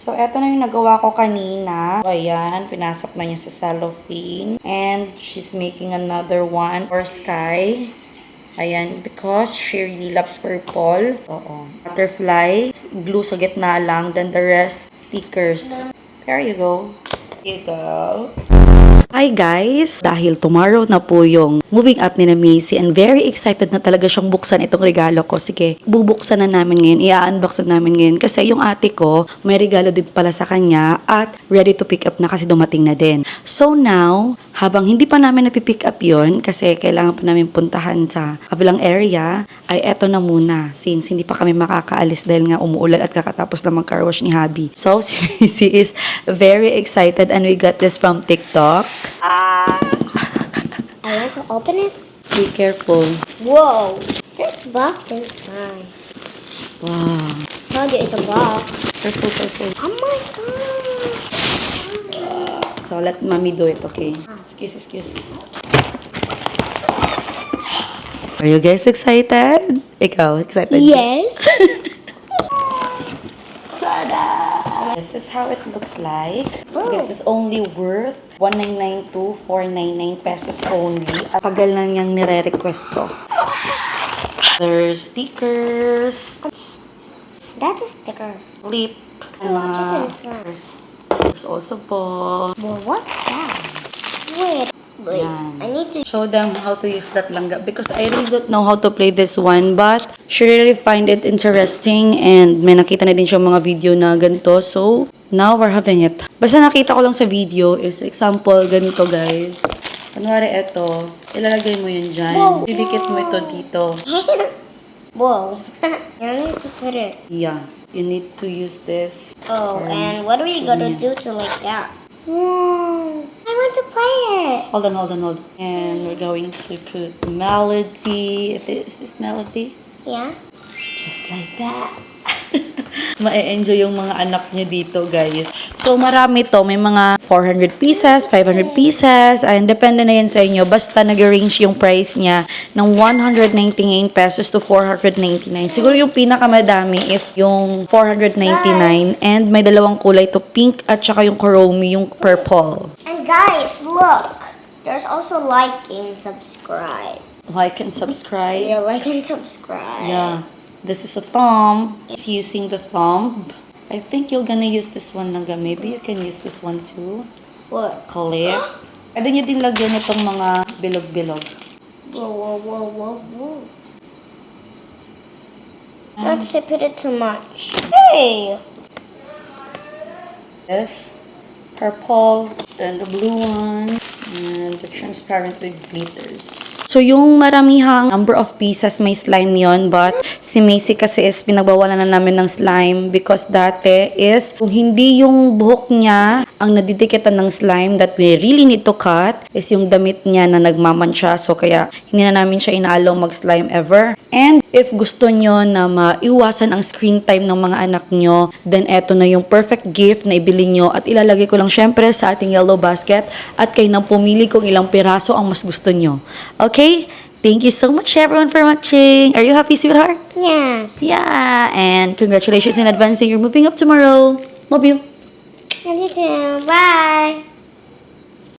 So, eto na yung nagawa ko kanina. So, ayan, pinasok na niya sa cellophane. And she's making another one for Sky. Ayan, because she really loves purple. Oo. Butterflies, glue sa gitna lang, then the rest, stickers. There you go. Here you go. Hi guys! Dahil tomorrow na po yung moving up ni na Macy and very excited na talaga siyang buksan itong regalo ko. Sige, bubuksan na namin ngayon, i-unbox na namin ngayon kasi yung ate ko may regalo din pala sa kanya at ready to pick up na kasi dumating na din. So now, habang hindi pa namin napipick up yon kasi kailangan pa namin puntahan sa kabilang area, ay eto na muna since hindi pa kami makakaalis dahil nga umuulan at kakatapos na mag-car wash ni Habi. So si Macy is very excited and we got this from TikTok. I want to open it. Be careful. Whoa, there's a box inside. Wow. Told you it's a box. Careful, careful. Oh my god. So let mommy do it, okay? Excuse. Are you guys excited? Ikaw, excited? Yes. Tada! This is how it looks like. This is only worth 1,992, 499 pesos only. At tagal na niyang nire-request to. There's stickers, That's a sticker. lip, and Oh, mga... chicken snacks. There's also ball. Well, what's that? Wait. Yan. I need to. Show them how to use that langga because I really don't know how to play this one but she really find it interesting and may nakita na din siya mga video na ganito so now we're having it. Basta nakita ko lang sa video is example ganito guys. Kunwari ito, ilalagay mo yun dyan. Wow. Didikit mo ito dito. Whoa. You need to put it. Yeah, you need to use this. Oh, and what are we gonna do to like that? I want to play it. Hold on. And we're going to put melody. Is this melody? Yeah. Just like that. Ma-enjoy yung mga anak niyo dito, guys. So, marami to. May mga 400 pieces, 500 pieces, and depende na yan sa inyo. Basta nag-range yung price niya ng 199 pesos to 499. Siguro yung pinakamadami is yung 499 and may dalawang kulay to pink at saka yung chromey, yung purple. And guys, look. There's also like and subscribe. Like and subscribe. Yeah, like and subscribe. Yeah. This is a thumb. It's using the thumb. I think you're gonna use this one lang. Maybe you can use this one too. What? Clip. Pwede nyo din lagyan itong mga bilog-bilog. Whoa. Oops, I put it too much. Hey! This. Purple. Then the blue one. And the transparent with glitters. So, yung maramihang number of pieces may slime yon but si Macy kasi is pinagbawalan na namin ng slime because dati is kung hindi yung buhok niya ang nadidikitan ng slime that we really need to cut is yung damit niya na nagmamansya. So, kaya hindi na namin siya inaalaw mag-slime ever. And if gusto nyo na maiwasan ang screen time ng mga anak nyo, then eto na yung perfect gift na ibili nyo at ilalagay ko lang syempre sa ating yellow basket at kayo nang pumili kung ilang piraso ang mas gusto nyo. Okay? Thank you so much everyone for watching. Are you happy, sweetheart? Yes. Yeah. And congratulations in advance. You're moving up tomorrow. Love you. And you too. Bye.